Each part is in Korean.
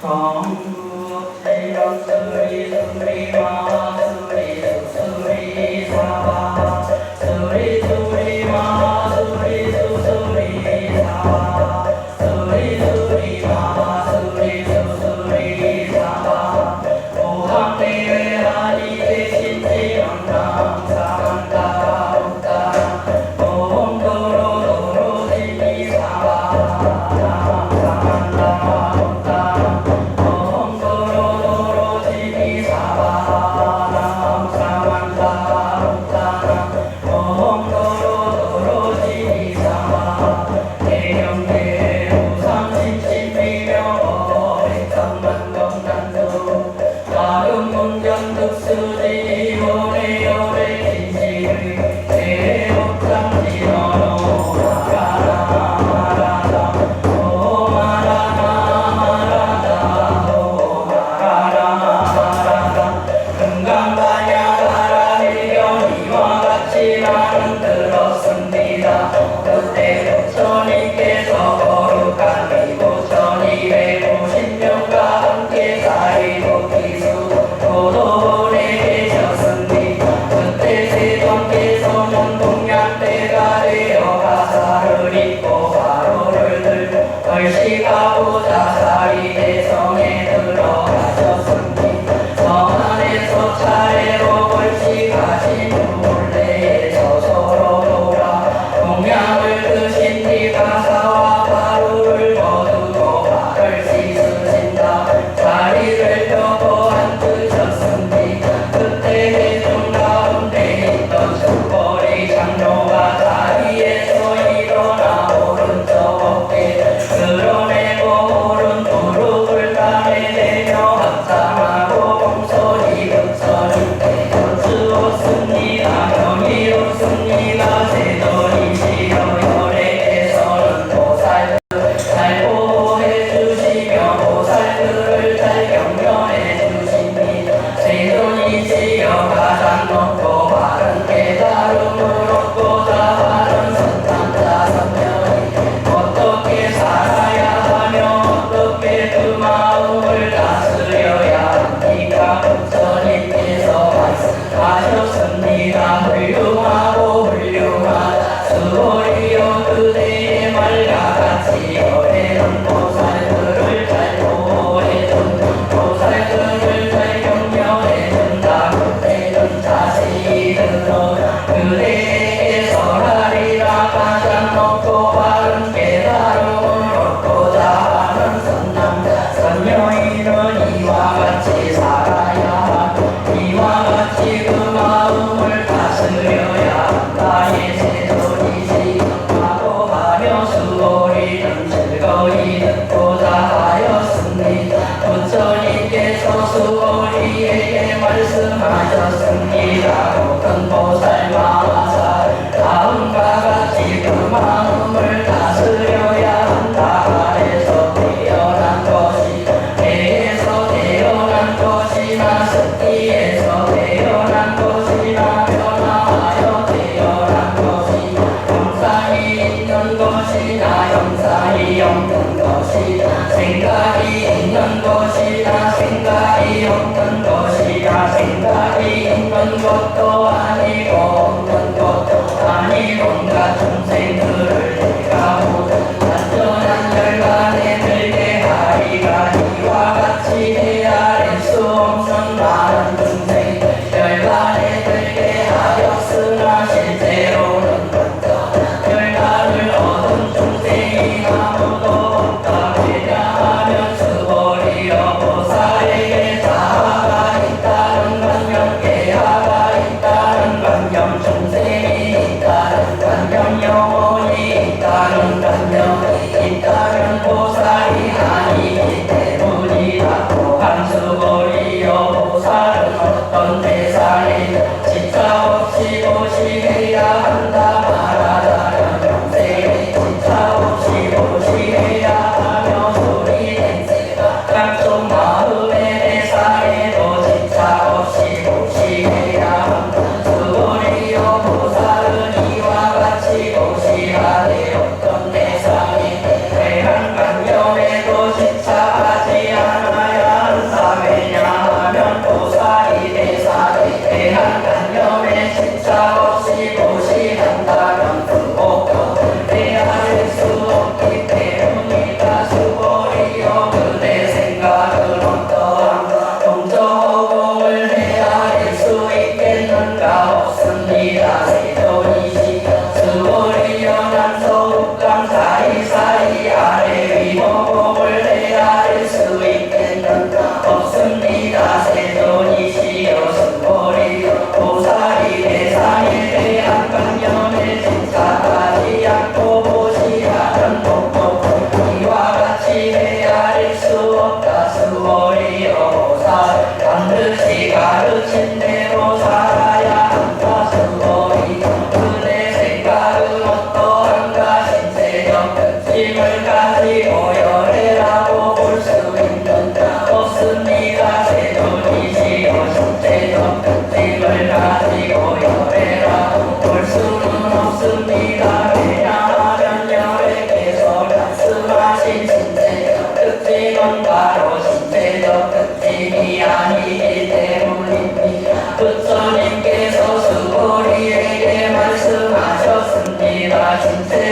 성국지랑 수리 수리 마 수리 수리 사바 수리 수리 마 수리 수리 사바 수리 수리 마 수리 수리 사바 오함대회 하니 대신지 영남 사만다 옥다 옴도로 도로 지니 사바 사만다 옥다 옴도로 도로 지니 사바 사만다 옥다 옴도로 도로 지니 사바 대경대 우상 신신비명 백성만동난도 다음 문경 득수지 오래 오래 진실의 대목장지 너로 말하라 말하라 오 말하라 말하라 오 말하라 말하라 금강반야 바라밀견 이와 같이 나는 들었습니다. 그때 부처님께서 거룩한 이곳 1250명과 함께 사이도 기수 도도원에 계셨으니 그때 세존께서는 동양대가 되어 가사를 입고 바로를 들고 얼씨가고 자사리 대성에 들어가셨으니 성 안에서 차례로 벌칙하신 둘레에서 서로 돌아 동양을 드신 뒤 가사와 바로를 거두고 발을 씻으신다. 자리를 펴고 앉으셨으니 그때 대중 가운데 있던 축거리 장로가 자리에서 일어나 오른쪽 어깨 드러내고 오른 무릎을 땅에 대며 합장하고 공손히 부처님께 여쭈었습니다. 경이롭습니다. 세존이시여 열애께서는 보살 잘 보호해 주시며 보살들을 잘 격려해 주십니다. 세존이시여 가장 높고 바른 깨달음을 얻고자 하는 선탐자 선녀이 어떻게 살아야 하며 어떻게 그 마음을 다스려야 합니까? 부처님께서 말씀하셨습니다. 훌륭하고 훌륭하다 수월이여 그대의 말과 같이 열애는 보살들을 잘 보호해준다. 보살들을 잘 격려해준다. 그대는 자세히 들어 그대에게 설하리라. 가장 높고 바른 깨달음을 얻고자 하는 선남자 선녀인은 이와 같이 살아야 하고 이와 같이 그 마음을 다스려야 한다. 세존이시하고 하며 수고리는 즐거이 듣고자 하였습니다. 부처님께서 수고리에게 말씀하셨습니다. 모든 보살 마하살 다음과 같이 그 마음을 다스려야 한다. 아래서 태어난 것이 배에서 태어난 것이나 습기에서 태어난 것이나 변화하여 태어난 것이 형상이 있는 것이나 형상이 없는 것이나 생각이 있는 것이나 생각이 없는 것이나 생각이 있는 것도 아니고 없는 것도 아니고 온갖 중생들을 내가 모두 완전한 열반에 들게 하리라. 이와 같이 헤아릴 수 없는 많은 중생 열반에 들게 하였으나 실제로는 완전한 열반을 얻은 중생이 아무도 없다. 왜냐하면 수고리여 보살에게 자아가 있다는 관념 계하가 있다는 관념 중생이 있다는 관념 영혼이 있다는 관념이 있다는 보살이 아니기 때문이다. 또한 수고리여 보살은 어떤 대상에 집착 없이 보시해야 한다. 말하자면 영생에 집착 없이 보시해야 하며 소리 냄새가 각종 마음의 대상에도 집착 없이 보시해야 한다. 수고리여 보살은 이와 같이 보시하되 어떤 대상이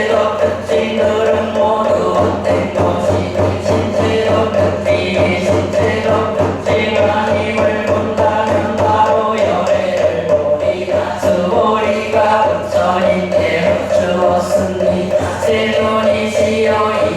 신체적 특징들은 모두 헛된 것이 신체적 특징이 신체적 특징 아님을 본다면 바로 열애를 보리라. 수보리가 부처님께 주었으니 세존이시여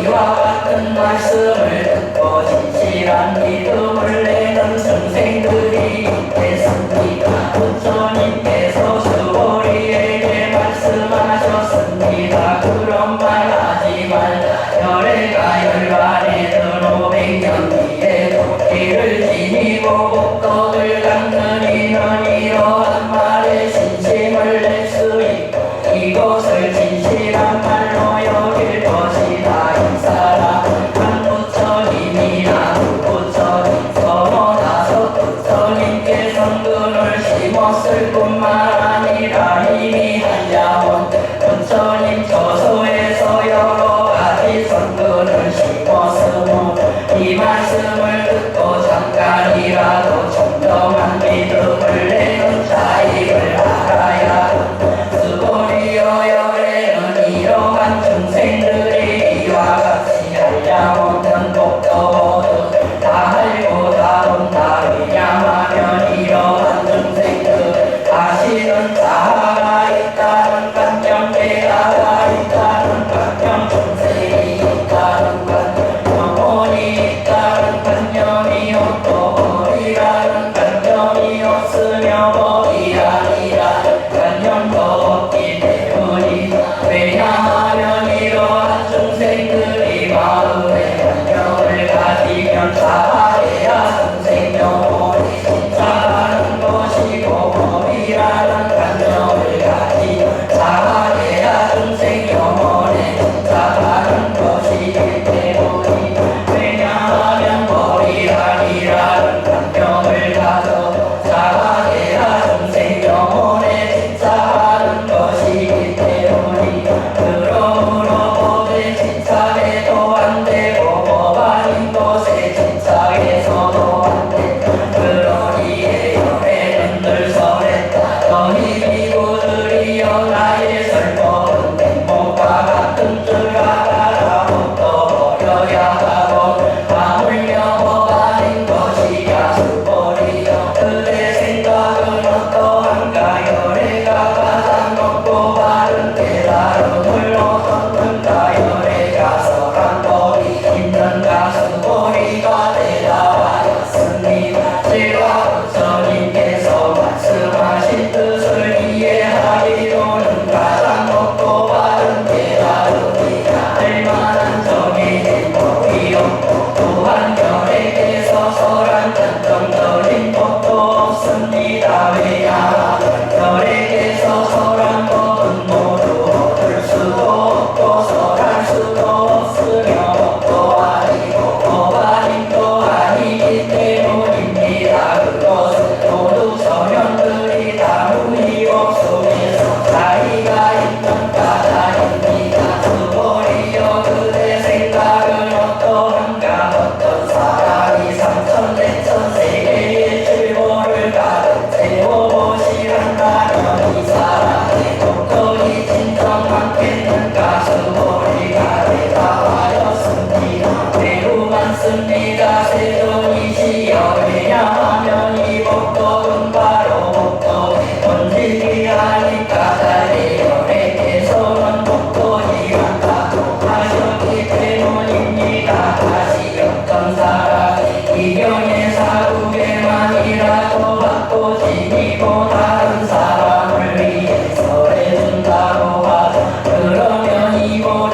이와 같은 말씀을 듣고 진실한 믿음을 내는 중생들이 있겠습니다. 부처님께서 수보리에게 말씀하셨습니다. 그런 말 하지 말라. 열애가 열반에 든 500년 뒤에 도끼를 지니고 복덕을 닦는 이는 이러한 말에 진심을 낼 수 있고 이것을 진실한 말로 여길 것이다. 이 사람은 한 부처님이나 두 부처님 서너 다섯 부처님께 성근을 심었을 뿐만 아니라 이미 한자원 부처님 저서에서 여러 가지 성근을 심었으므로 이 말씀을 듣고 잠깐이라도 청정한 믿음을 내는 자익을 알아야 한다. 수보리여 열애는 이러한 중생들이 이와 같이 한량없는 복도 모두 다 알고 다 본다. 왜냐하면 이러한 중생들 다시는 자아가 있다는 관념, 대가가 있다는 관념, 중생이 있다는 관념, 영혼이 있다는 관념이 없고 법이라는 관념이 없으며 법이 아니라 관념도 없기 때문이다. 왜냐하면 이러한 중생들이 마음의 관념을 가지면 자아해야 중생 영혼이 진짜라는 것이고 법이라는 관념을 가지면 자아해야 중생 영혼의 진짜라는 것이기 때문이다. 왜냐하면 법이 아니라는 관념을 가져 자아해야 중생 영혼의 진짜라는 것이기 때문이다. 그러므로 법에 집착해도 안 되고 법 아닌 것에 집착해서도 안 된다. 그러기에 열애는 늘 설했다. 너희 비구들이여 나의 설법은 맹목과 같은 줄 알아라. 법도 버려야 하고 하물며 법 아닌 것이야. 수보리여 그대 생각은 어떠한가. 열애가 가장 높고 바른 깨달음을 얻었는가. 열애가 설한 법이 있는가. 수보리가 대답하였습니다. 제가 부처님께서 말씀하신 뜻을 이해하기로는 가장 높고 바른 깨달음이라 할 만한 정해진 법이 없고 또한 열애께서 설한 단정적인 법도 없습니다. 왜냐하면 열애께서 설한 법은 모두 얻을 수도 없고 설할 수도 없으며 법도 아니고 법 아님도 아니기 때문입니다. 그것은 모두 서현들이 다루니 법 속에서 차이가 있는 까닭입니다. 수보리여 그대 생각은 어떠한가. 어떤 사람이 3천 4천 세계의 질보를 가득 채워보시란다면 이 사람의 복덕이 진정 많겠는가. 수보리가 대답하였습니다. 매우 많습니다. 세존이시여. 왜냐하면 이 복덕은 바로 복덕의 본질이 아니까. 자의 열애께서는 복덕이 많다고 하셨기 때문입니다. 다시 어떤 사람이 이경의 사국에만이라도 받고 지니고 다른 사람을 위해 설해준다고 하자. 그러면 이곳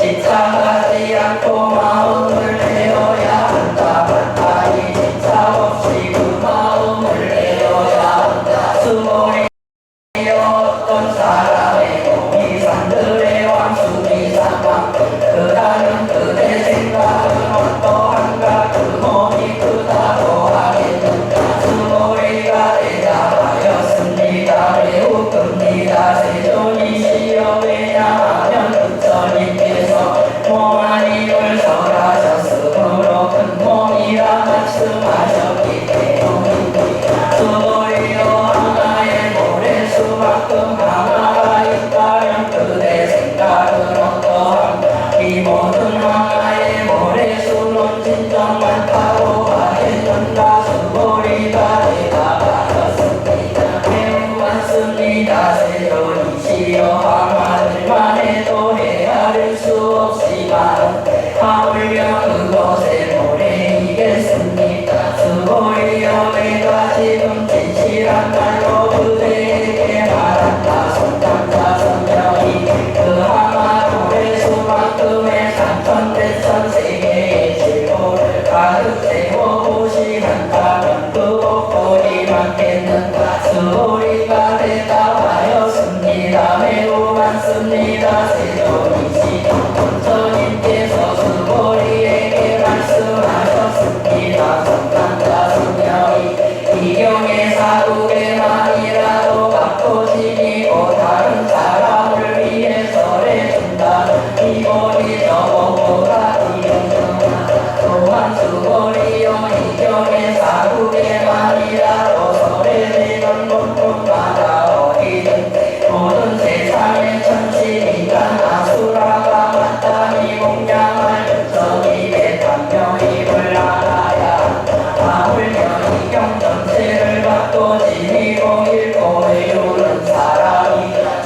지체하지 않고 마음을 내어야 한다. 반드시 지체 없이 그 마음을 내어야 한다. 수고리 어떤 사람의 몸이 산들의 왕수리 상황 그다는 그대 생각은 어떠한가 그 몸이 크다고 하겠는가. 수고리가 대답하였습니다. 매우 큽니다. 세존이시여 왜냐하면 부처님께서 몸 아니을 설하셨으므로 큰 몸이라 말씀하셨기 때문입니다. 수고리여 하나의 모래수만큼 하나가 있다면 그대 생각은 어떠한가. 이 모든 하나의 모래수는 진정 많다고 하겠는가. 수고리가 대답하였습니다. 매우 많습니다. 세존이시여 하나들만 해도 헤아릴 수 없이 많은 하물며 그것의 모래이겠습니까. 수고리여 내가 지금 진실한 말로 그대에게 말한다. 손담자 선명히 그 하나 모래수만큼의 삼천대천 세계의 질고를 가득 채워 보시한다면 그 복벌이 많겠는가. 수고리가 대답하였습니다. 매우 많습니다. 세존이시 부처님께서 수고리에게 말씀하셨습니다. 손담자 선명히 이경의 사국에만이라도 바꿔지니고 다른 사람을 위해 설해준다. 이골이 저것보다 이경정하다. 또한 수고리여 이경의 사국에만이라도 설해지는 곳곳마다 어디든 모든 세상의 천신인간 아수라가 마땅히 공양할 부처님의 단명임을 알아야 한다. 하물며 이경 전체를 받고 지니고 읽고 외우는 사람이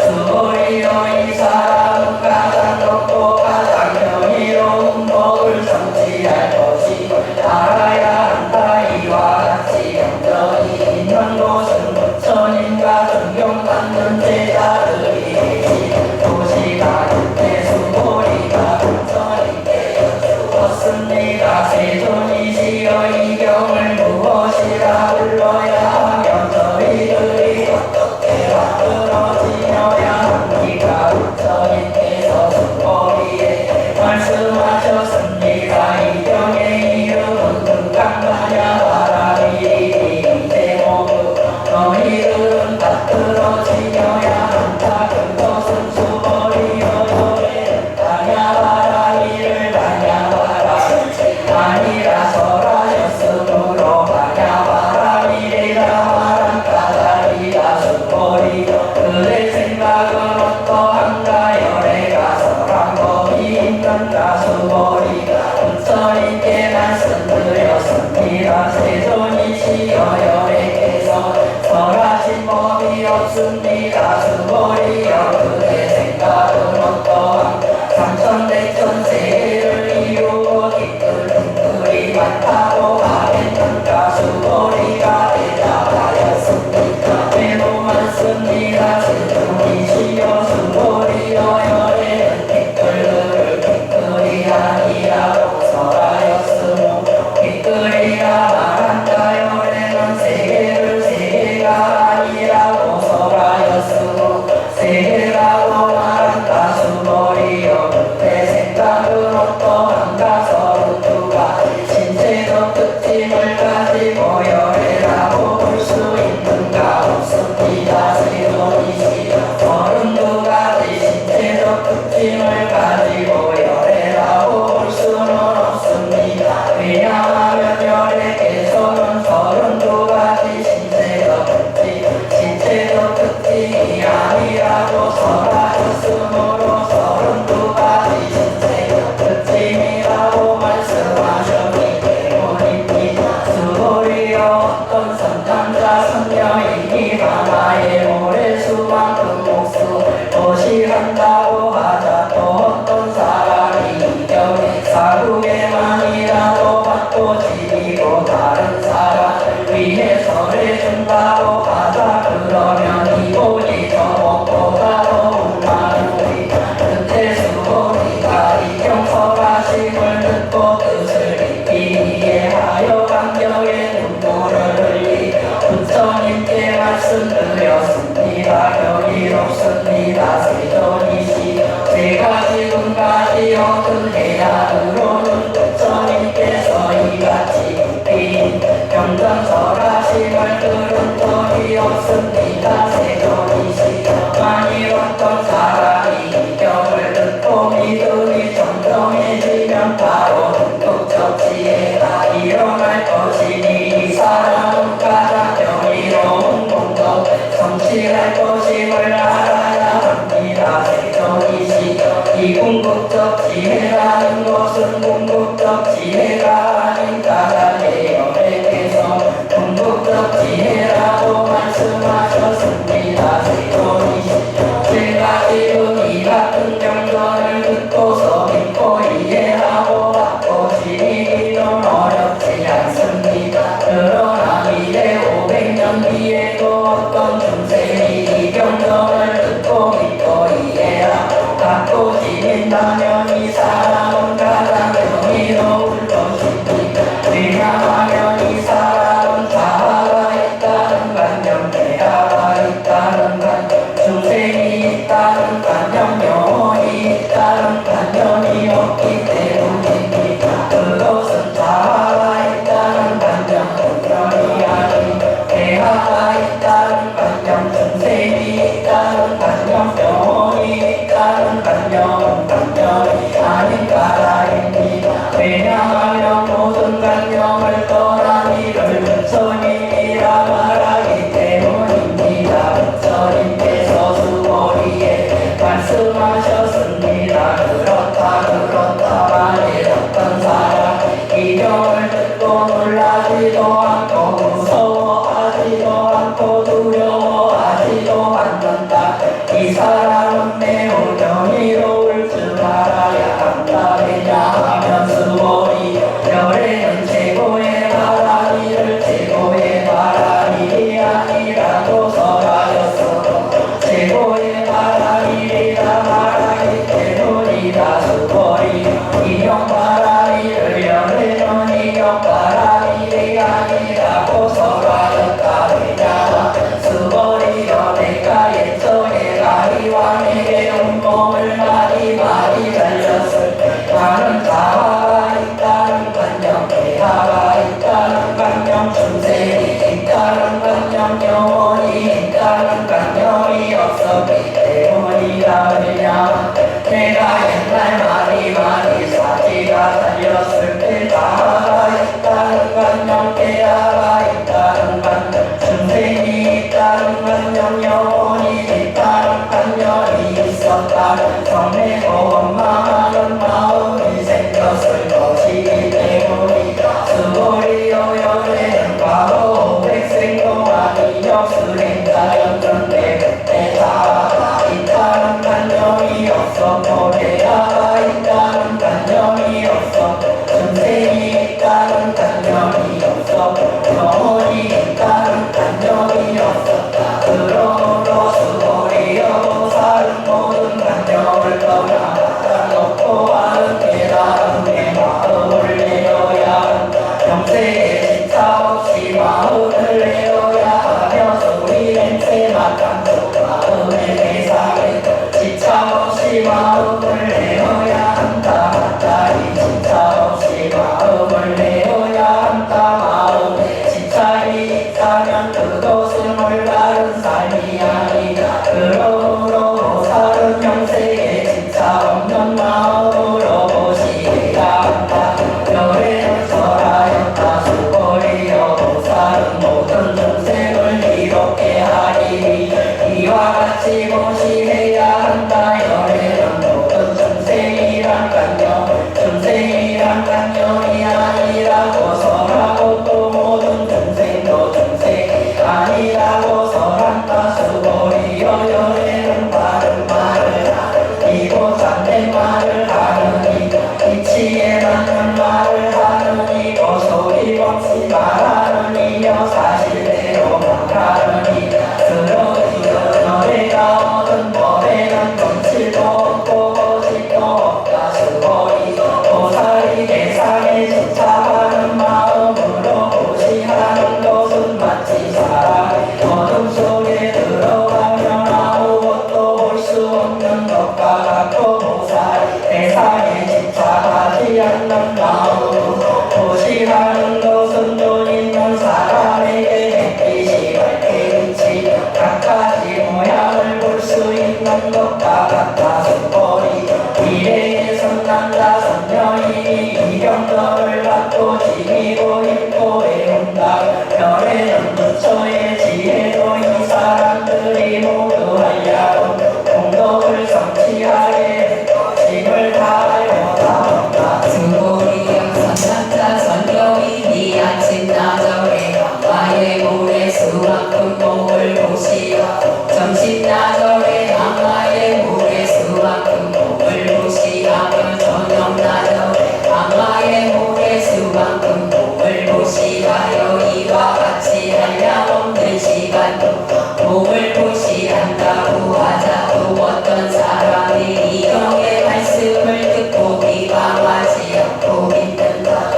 수고리여 이 사람은 가장 높고 가장 명의로운 법을 성취할 것이 알아야 한다. 이와 같이 경전이 있는 곳은 부처님과 존경받는 제자들이 계신 도시가 그때 수고리가 부처님께 여쭈었습니다. 세존이시여 이 경을 무엇이라 불러야 하며 저희들이 어떻게 만들어지며야 합니까. 부처님께서 수고리에 말씀하셨습니다. 이 경의 이름은 금강마냐 바라미리 제목으로 너희들은 받들어지며야 한다. 그것은 수고리여 요래는 다냐바라미를 다냐바라 아니라 설하셨으므로 다냐바라미리라 말한 까다리라. 수고리여 그의 생각은 어떠한가. 열애가 설한 법이 있는가. 수고리가 부처님께 말씀드렸습니다. 세존이시여 열애께서 설하신 법이 없습니다. 수고리여 그의 생각은 어떠한가. 삼천대천 세계를 이루어 기끌이 많다고 하겠는가. 수고리가 대답하였습니다. 매우 많습니다. 세존이시여 수고리여 열애는 기끌들을 기끌이 아니라고 설하였으므 기끌이라 말한다. 열애는 세계를 세계가 아니라고 설하였으므 세계라고 말한다. 수고리여 그때 생각은 어떠 뛰어든 해안으로는 선님께서 이같이 빈 경전설하심을 들은 적이 없습니다. 세존이시여 많이 어떤 사람이 경을 듣고 믿음이 정정해지면 바로 궁극적 지혜가 일어날 것이니 이 사람은 가장 경이로운 공덕 성취할 것임을 알아야 합니다. 세존이시여 이 궁극적 지혜라는 것은 궁극적 지혜가 아닌 까닭의 여백에서 궁극적 지혜라고 말씀하셨습니다. 세존이시여 제가 지금 이 같은 경전을 듣고서 믿고 이해하고 바꿔지기는 어렵지 않습니다. 그러나 미래 500년 뒤에도 어떤 중생이 이 경전을 듣고 믿고 이해하고 바꿔지긴다면 이 사람은 가장 경이로울 것입니다. 왜냐하면 이 사람은 자아가 있다는 관념, 대화가 있다는 관념, 중생이 있다는 관념, 영혼이 있다는 관념이 없기 때문입니다. 그것은 자아가 있다는 관념, 분별이 아닌 대화가 있다는 관념, 중생이 있다는 관념, 영혼이 있다는 관념은 관념이 아닌 까닭입니다. 왜냐하면 모든 관념을 떠난 이를 근선이라 말하기 때문입니다. 근선님께서 수고리에 말씀하셨습니다. 그렇다 만일 어떤 사람 이 경을 듣고 놀라지도 않고 무서워하지도 않고 두려워하지도 않는다. 이 사람은 매우 경이로울 줄 알아야 한다. 왜냐하면 수고리 열애는 최고의 바라기를 최고의 바라기이 아니라고 설하였어. 최고의 바라기라 말하기 때문이다. 수고리 이경 바라기를 열애는 이경 바라기이 아니라고 설하였다. 왜냐하면 수고리여 내가 예전에 가리왕에게 온몸을 많이 달렸을 때 나는 자아가 있다는 관념, 대화가 있다는 관념, 중생이 있다는 관념, 영혼이 있다는 관념이 없었기 때문이다. 왜냐하면 내가 옛날 많이 사지가 선남자 선녀인이 이경덕을 받고 지니고 읽고 외운다. 별의 연부처의 지혜도 이 사람들이 모두 하려고 공덕을 성취하게 힘을 다하여 나온다. 수고리여 선남자 선녀인이 아침나절에 강화의 모래 수만큼 몸을 보시어 점심나절에 강화의 모래 수만큼 몸을 보시하며 저녁나절에 강화의 모래 수만큼 몸을 보시하여 이와 같이 한량없는 시간도 몸을 보시한다고 하자도 어떤 사람이 이경의 말씀을 듣고 비방하지 않고 믿는다.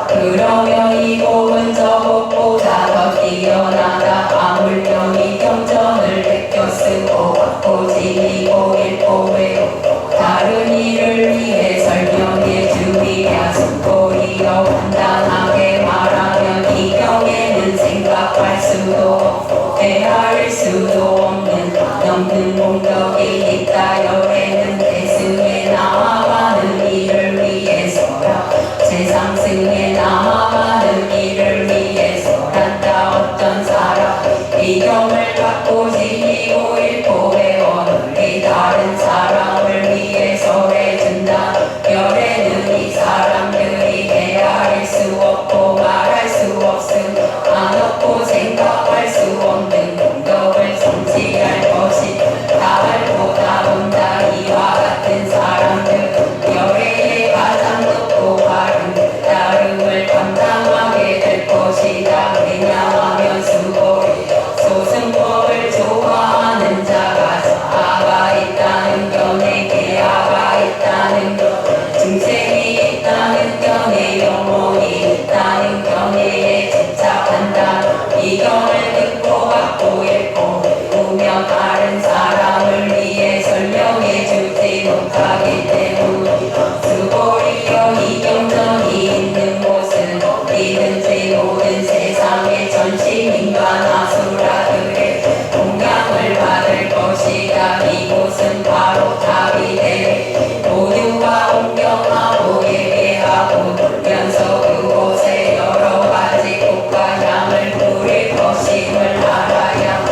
그러면 이 몸은 저것보다 더 뛰어나다. 아물며 이 경전을 베껴 쓰고 받고 지니고 읽고 외우고 다른 이를 위해 설명해 주리야. 수고리여 간단하게 말하면 이 경에는 생각할 수도 없고 헤아릴 수도 없는 넘는 공덕이 있다. 열에는 대승에 나아가는 이를 위해서라. 세상승에 나아가는 이를 위해서란다. 어떤 사람 이 경을 갖고 지니고 읽고 외워 널리 다른 사람을 위해서 해준다. 열에는 이 사람들이 헤아릴 수 없고 말할 수 없음 안 없고 생각할 수 없는 공덕을 성취할 것이 다 알고 다 본다. 이와 같은 사람들 열애의 가장 높고 바른 따름을 감당하게 될 것이다. 왜냐하면 수고리 소승법을 좋아하는 자가 자아가 있다는 견해 계아가 있다는 견해 증생이 있다는 견해 영혼이 있다는 견해에 집착한다. 이 견을 듣고 받고 읽고 배우며 다른 사람을 위해 설명해 주지 못하기 때문이다. 수고리여 이 경전이 있는 곳은 어디든지 모든 세상의 전신 인간 아수라들의 공양을 받을 것이다. 이곳은 바로 다비대 모두가 공경하고 예배하고 돌면서 그곳에 여러 가지 꽃과 향을 뿌릴 것임을 알아야.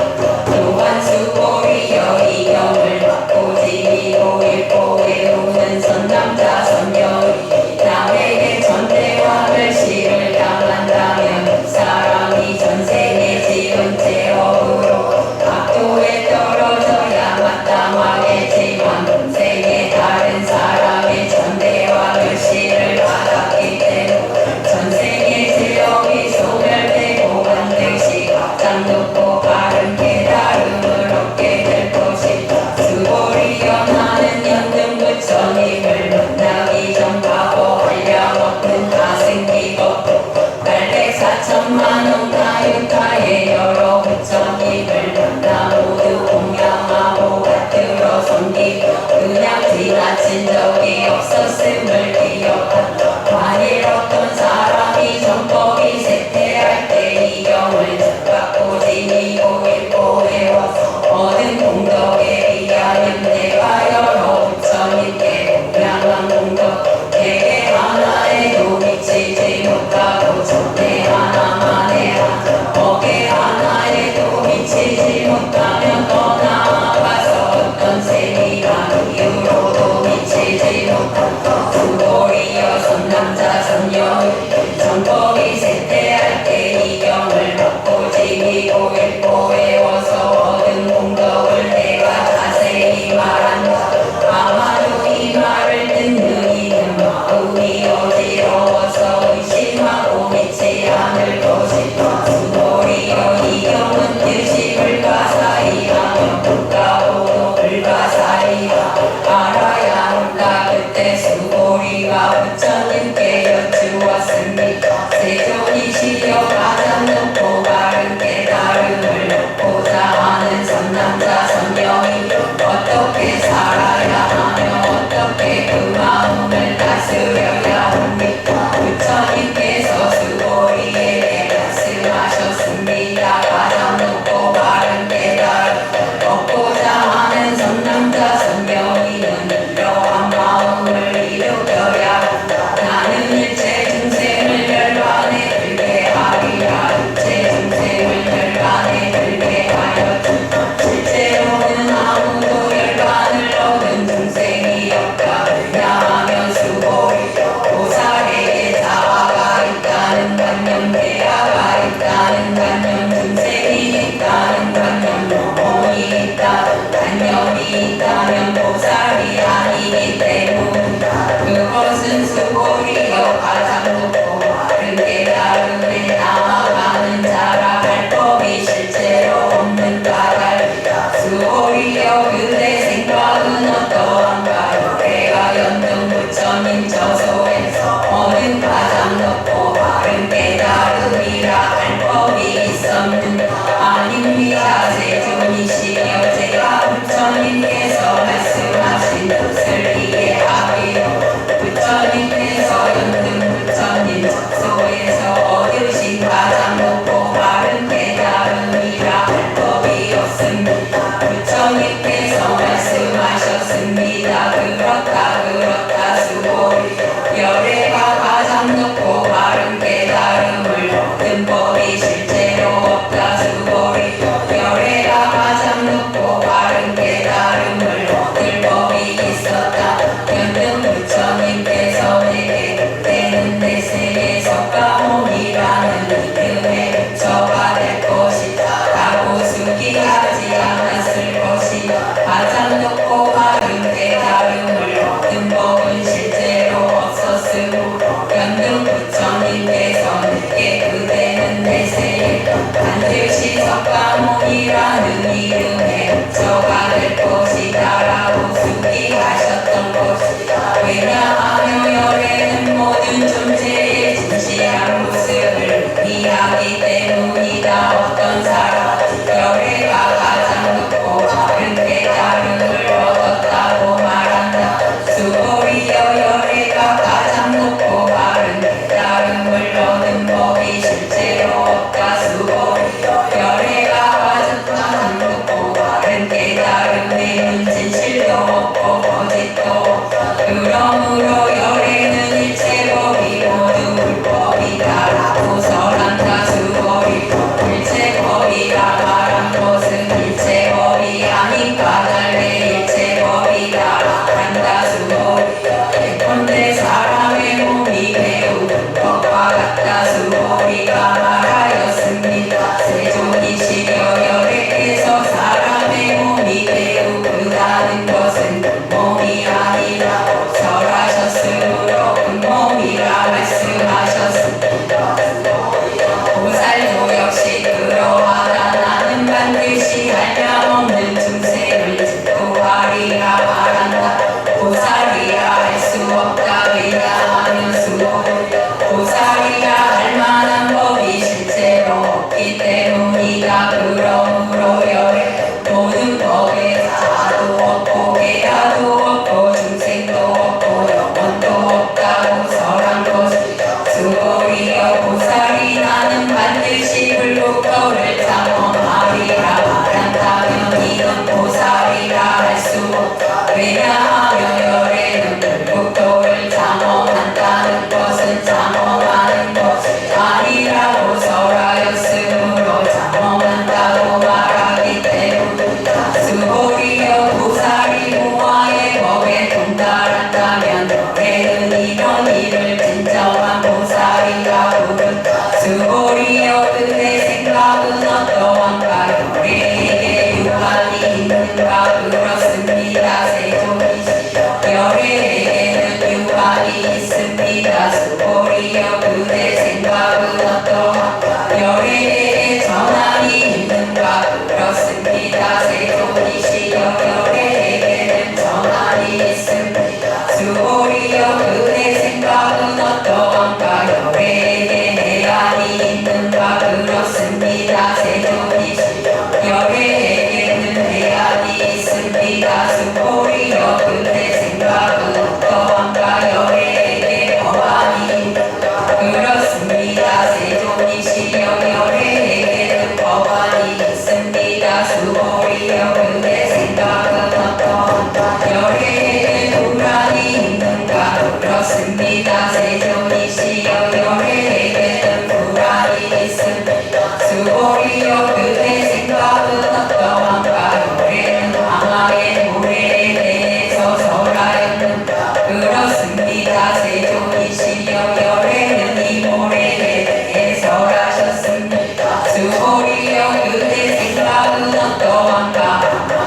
또한 수고리여 이 경을 받고 지니고 읽고 외우는 선남자 선녀이 남에게 전대와 멸시를 당한다면 그 사람이 전생에 지은 죄업으로 악도에 떨어져야 마땅하겠지만 본생에 다른 사람의 전대와 멸시를 받았기 때문에 전생의 죄업이 소멸되고 반드시 가장 높고 바른 깨달음을 얻게 될 것이다. 수고리여 나는 연등 부처님을 만나기 전 과거 한량없는 다승기겁고 804천만원 가윤타의 여러 부처님을 만나 모두 공양하고 받들어 섬기 그냥 지나친 적이 없었음을 기억한다. 만일 어떤 사람이 정법이 쇠퇴할 때 이 경을 받고 지니고 읽고 외워서 얻은 공덕에 비하면 내가 여러 부처님께 공양한 공덕 대개 하나에도 미치지 못하고 전에 하나만에 하나 어게 하나에도 미치지 못하면 더 나아가서 어떤 세미한 이유로도 미치지 못한다. 수고리여 선남자 선녀 정법이 쇠퇴할 때 이 경을 받고 지니고 읽고 외워서 얻은 공덕을 내가 자세히 말한다. 아마도 이 말을 듣는 이는 마음이 어지러워서 의심하고 믿지 않을 것이다. 수고리여 이 경은 뜻이 불가사의하며 불가보도 불가사의가 알아야 한다. 그때 수고리가 부처님께 여쭈었습니다. 세존이시여 가장 높고 바른 깨달음을 얻고자 하는 선남자 선녀이 어떻게 살아야 하며 어떻게 그 마음을 다스려야 합니까? 부처님께서 수고리에게 말씀하셨습니다. 가장 높고 바른 깨달음 얻고자 하는 선남자 선녀이는 이러한 마음을 이루게 근데 사람의 몸이 매우 것과 같다 수고리가 말하였습니다. 세존이시여 여래께서 사람의 몸이 매우 크다는 것은 몸이 아니라 설하셨으므로 큰 몸이라 말씀하셨습니다. 보살도 역시 그러하다. 나는 반드시 한량없는 중생을 구하리라 말한다. 보살이라 할 수 없다. 왜냐하면 보살이라 할 만한 법이 실제로 없기 때문이다. 그러므로 여래 모든 법에 자도 없고 계야도 없고 중생도 없고 영혼도 없다고 설한 것이다. 수고리여 보살이 나는 반드시 불국토를 장엄하리라 말한다면 이는 보살이라 할 수 없다. 왜냐하면 열애는 불국토를 장엄한다는 것은 장엄하는 것이 아니라고 설하였으므로 장엄한다고 말하기 때문이다. 수고리여 보살이 무아의 법에 통달한다면 열애는 이런 일을 진정한 보살이라 부른다. 수고리여 그의 생각은 어떠한가? 열애에게 유관이 있는가? 그렇습니다. 세존이시여 열애에게는 유관이 있습니다. 수고리여 그의 생각은 어떠한가? 열애에게 전환이 있는가? 그렇습니다. 세존이시여 열애에게는 전환이 있습니다. 수고리여 그의 생각은 어떠한가? 열애에게 해안이 있는가? 그렇습니다. 세존이시여 열애에게는 해안이 있습니다. 수고리여 그의 생각은 어떠한가? 열애에게 법안이 있는가? 그렇습니다. 세존이시여 열애에게는 법안이 있습니다. 수고리여 그의 생각은 어떠한가? 열애에게 불안이 있는가? 그렇습니다. 세존이시여 열애에게는 불안이 있습니다. 수고리여 그의 생각은 어떠한가? 열애는 항아의 모래에 대해서 설하였는가? 그렇습니다. 세존이시여 열애는 이 모래에 대해 설하셨습니다. 수고리여 그의 생각은 어떠한가?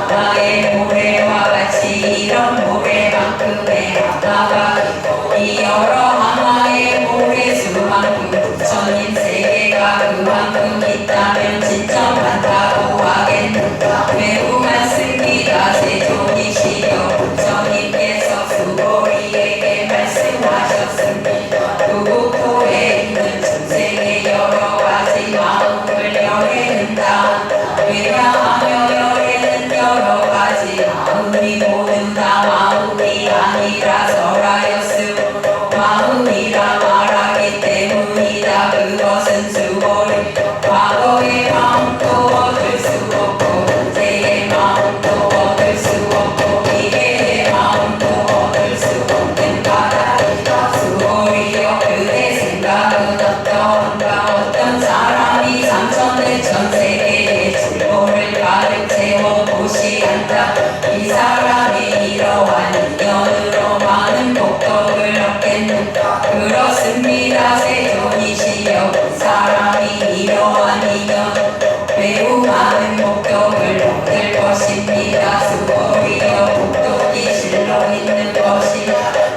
항아의 모래와 같이 이런 모래만큼의 항아가 있고 이 여러 항아의 모래 수만큼 부처님 세계가 그만큼 있다면 진짜 많다고 하겠는가? 매우 많습니다. 세존이시여 부처님께서 수고리에게 말씀하셨습니다. 구국토에 있는 중생의 여러 가지 마음을 열애는 다 왜냐하며 열애는 여러 가지 마음이 모두 다 마음이 아니라 설하였으므로 마음이라 말하기 때문이다. 그것은 수고리 과거의 마음도 얻을 수 없고 현재의 마음도 얻을 수 없고 미래의 마음도 얻을 수 없는 바다이다. 수고리여 그의 생각은 어떠한가? 어떤 사람이 삼천대천 세계의 질보를 가득 채워 보시한다. 이 사람이 이러한 인연으로 많은 복덕을 얻겠는가? 그렇습니다. 세존이시여 그 사람이 이러한 인연 매우 많은 복덕을 얻을 것입니다. 수고리여 복덕이 실로 있는 것이다.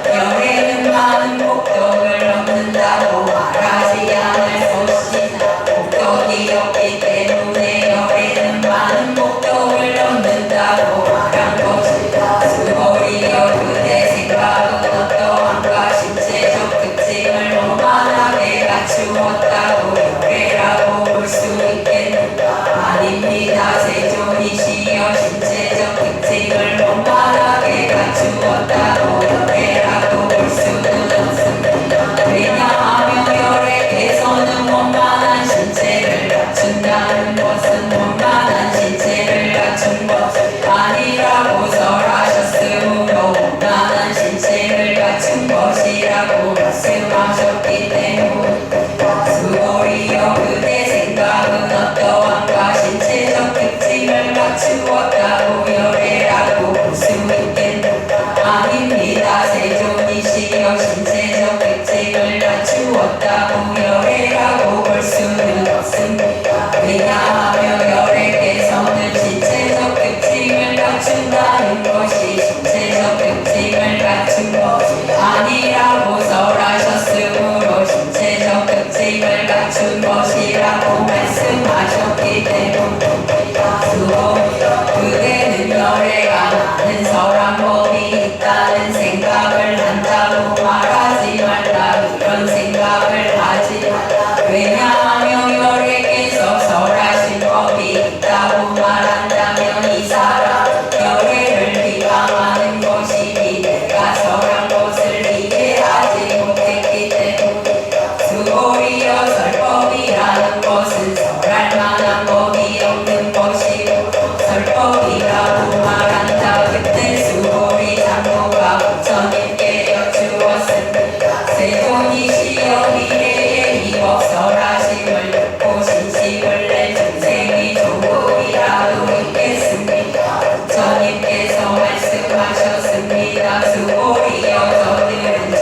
열애는 많은 복덕을 얻는다고 말하지 않을 것이다. 복덕이 없기 때문에 열애는 많은 복덕을 얻는다고 말한 것이다. 수고리여 그의 생각은 어떠한가? 신체적 특징을 원만하게 갖추었다고 열애라고 볼 수 있겠는가? 아닙니다. 세존이시여 신체적 특징을 원만하게 갖추었다고 열애라고 볼 수는 없습니다. 왜냐하며 열애께서는 원만한 신체를 갖춘다는 것은 원만한 신체를 갖춘 것이 아니라고 설하셨으므로 원만한 신체를 갖춘 것이라고 말씀하셨기 때문입니다. 수고리여 그의 생각은 어떠한가? 신체적 특징을 갖추었다고 열애라고 볼 수 있겠는가? 아닙니다. 세존이시여 신체적 특징을 갖추었다고 열애라고 볼 수는 없습니다. 왜냐하면 열애께서는 신체적 특징을 갖춘다는 것이 신체적 특징을 갖춘 것이 아니라고 설하셨으므로 신체적 특징을 갖춘 것이라고 말씀하셨기 때문입니다. 그대는 열애가 많은 서랑법이 있다는 생각을 한다고 말하지 말라. 이런 생각을 하지 말라. 왜냐하면 열애께서 설하신 법이 있다고 말한다면 이 사람 열애를 비방하는 것이니 내가 설한 것을 이해하지 못했기 때문이다. 수고리여 설법이라는 것은 설할 만한 법이 없는 것이고 설법이라고 말한다. 그때 수고리 장로가 부처님께 여쭈었습니다. 세존이시여 미래에 이 법 설하심을 듣고 신식을 내 중생이 조금이라도 있겠습니까? 부처님께서 말씀하셨습니다. 수고리여 저들은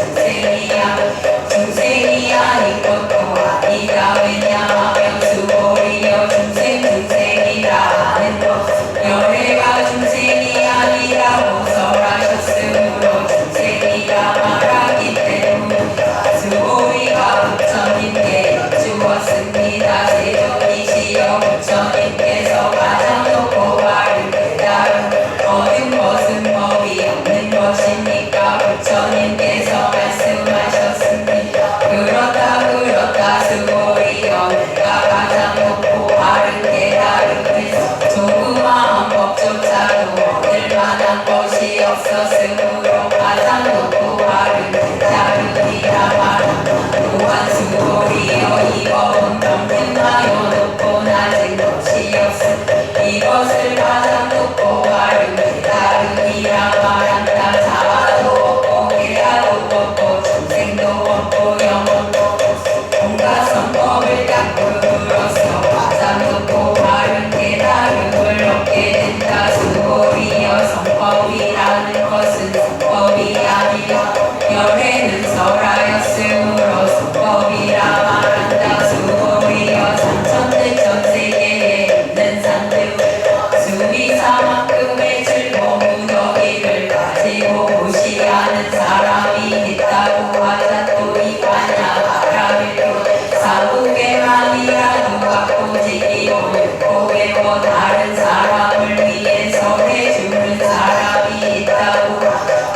중생이 아닌 것도 아니다. 왜냐하면 수고리여 중생이라 하는 것 열애가 중생이 아니라고 설하셨으므로 중생이라 말하기 때문이다. 수고리가 부처님께 여쭈었습니다. 세존이시여 부처님께서 가장 높고 바른 깨달음 얻은 것은 법이 없는 것입니까? 부처님께서 말씀하셨습니다. 그렇다 수고리여 내가 가장 높고 바른 깨달음에서 조그마한 법조차도 얻을 만한 것이 없었으므로 가장 높고 바른 깨달음이라 말한다. 또한 수고리여 이 법은 평등하여 높고 낮은 것이 없음 이것을 가장 높고 바른 깨달음이라 말한다. 자아도 없고 계야도 없고 중생도 없고 영혼도 없고 온갖 선법을 닦음으로써 가장 높고 바른 깨달음을 얻게 된다. 수고리여 선법이라는 것은 선법이 아니라 열애는 설하였으므로 선법이라 말한다. 수고리여 삼천대천 세계에 있는 산들 수비사만큼의 즐거운 무더기를 가지고 무시하는 사람이 있다고 하자 또 이가냐 바라밀고 사국에만이라도 갖고 지키고 듣고 배워 다른 사람을 위해서 해주는 사람이 있다고.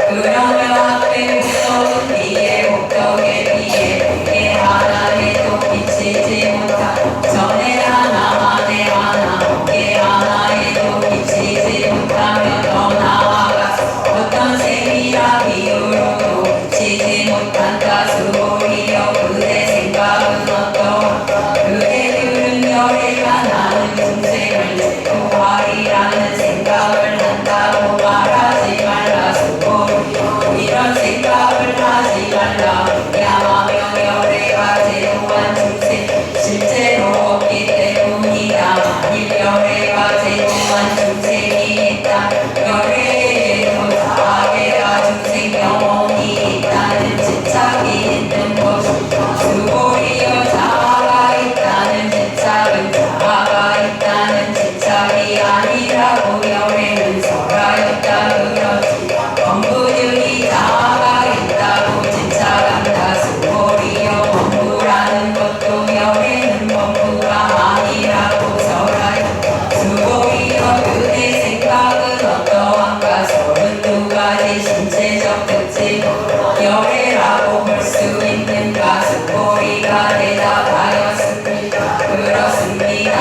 그러면 앞에 목적은 뒤에 목적에 비해 내게 하나 해도 비치지 못하고 전에 하나 안에 하나 어깨 하나 해도 비치지 못하면 더 나아가서 어떤 셈이라 비유로도 비치지 못한다. 수고리여 그대 생각은 어떠한가? 그대들은 열애가 나는 중생을 제도하리라는 생각을 한다고 말하지 말라. 수고리여 이런 생각을 하지 말라. 왜냐하면 열애가 제도한 중생 실제로 없기 때문이다. 만일 열애가 제도한 중생이 있다 열애에도 자아계가 중생 영혼이 있다는 집착이 있는 것이다. 수고리여 자아가 있다는 집착은 자아가 있다는 집착이 아니라고 열애는 설하였다. 그렇지 범부들이 자아가 있다고 집착한다. 수고리여 범부라는 것도 열애는 범부가 아니라고 설하였다. 수고리여 그대 생각은 어떠한가? 32가지 신체적 특징으로 열애라고 볼 수 있는가? 수고리가 대답하였습니다. 그렇습니다.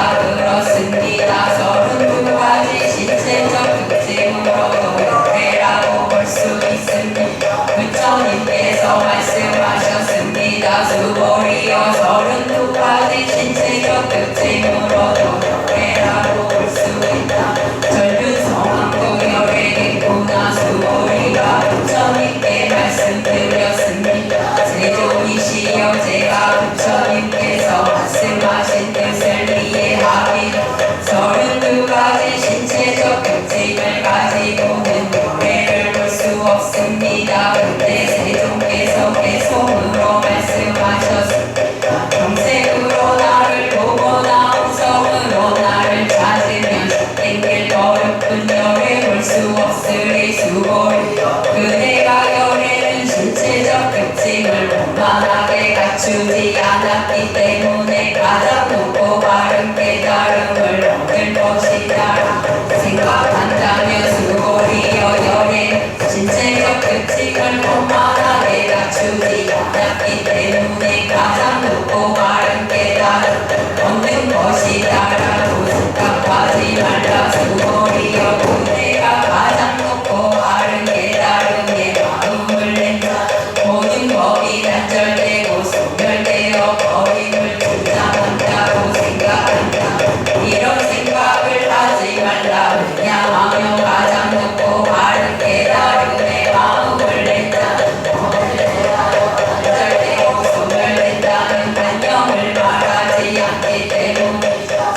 32가지 신체적 특징으로도 열애라고 볼 수 있습니다. 부처님께서 말씀하셨습니다. 수고리여 32가지 신체적 특징으로도 열애라고 볼 수 있다. 전륜성왕도 열애겠구나. 수고리가 부처님께 말씀드렸습니다. 거만하게 갖추지 않았기 때문에 가장 높고 바른 깨달음을 얻을 것이다. 생각한다면 수고리여 여행 신체적 특징을 거만하게 갖추지 않았기 때문에 가장 높고 바른 깨달음 얻는 것이다라고 생각하지 말라. 수고리여 그대가 가장 높고 바른 깨달음에 마음을 낸다. 모든 법이 단절되고 소멸되어 버림을 주장한다고 생각한다. 이런 생각을 하지 말라. 왜냐하며 가장 높고 바른 깨달음에 마음을 낸다. 단절되고 소멸된다는 단념을 말하지 않기 때문에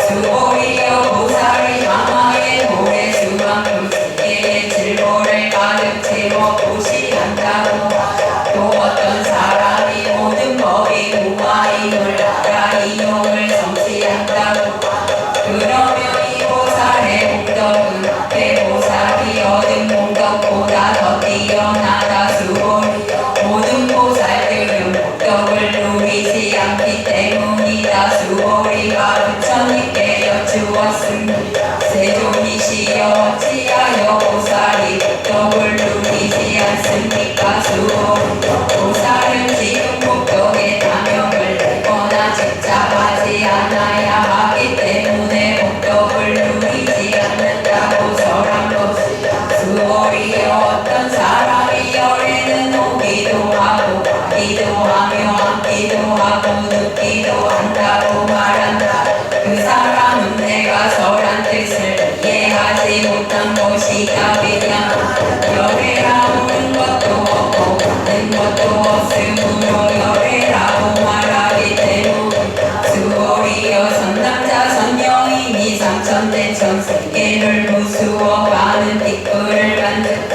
수고리여 보살이 마마의 모래 수만큼 세계의 질보를 가득 채워 무시한다고. 또 어떤 사람이 모든 법이 무아임을 알아 이용을 성취한다고. 그러면 이 보살의 목적은 앞에 보살이 얻은 목적보다 더 뛰어나다. 수고리여 모든 보살들은 목적을 누리지 않기 때문이다. 수고리가 부처님께 여쭈었습니다. 세존이시여 어찌하여 보살이 목적을 누리지 않습니까? 수고리여 보살은 지금 목적에 탐욕을 내거나 집착하지 않아야 하기 때문에 목적을 누리지 않는다고 설한 것이다. 수고리여 어떤 사람이 열에는 오기도 하고 가기도 하며 앉기도 하고 눕기도 한다고 말한다. 그 사람은 내가 설한 뜻을 이해하지 못한 것이다. 왜냐하면 열애라 오는 것도 없고 가는 것도 없으므로 열애라고 말하기 때문에 수고리여 선남자 선여인이 삼천대천 세계를 부수어가는 티끌을 만든다.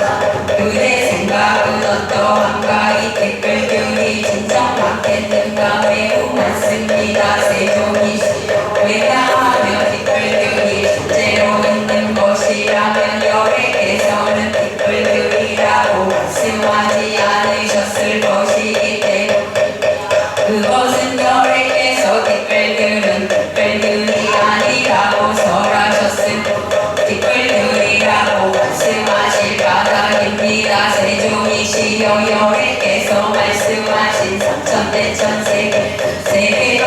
그대 생각은 어떠한가? 이 티끌들이 진짜 많겠는가? 매우 많습니다. 세존이시여 왜냐하면 티끌들이 실제로 있는 것이라면 열애께서는 티끌들이라고 말씀하지 않으셨을 것이기 때문에 그것은 열애께서 티끌들은 티끌들이 아니라고 설하셨으므로 티끌들이라고 말씀하실 까닭입니다. 세존이시여 열애께서 말씀하신 삼천대천 세계가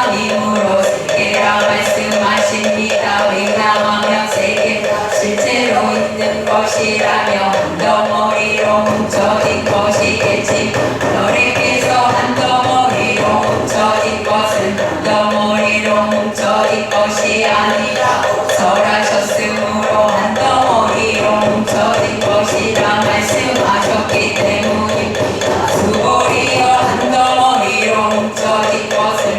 아니므로 세계라 말씀하십니다. 왜냐하면 세계가 실제로 있는 것이라며 한덩어리로 뭉쳐진 것이겠지. 열애께서 한덩어리로 뭉쳐진 것은 한덩어리로 뭉쳐진 것이 아니라고 설하셨으므로 한덩어리로 뭉쳐진 것이라 말씀하셨기 때문입니다. 수고리여 한덩어리로 뭉쳐진 것은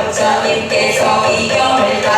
부처님께서 이경을 다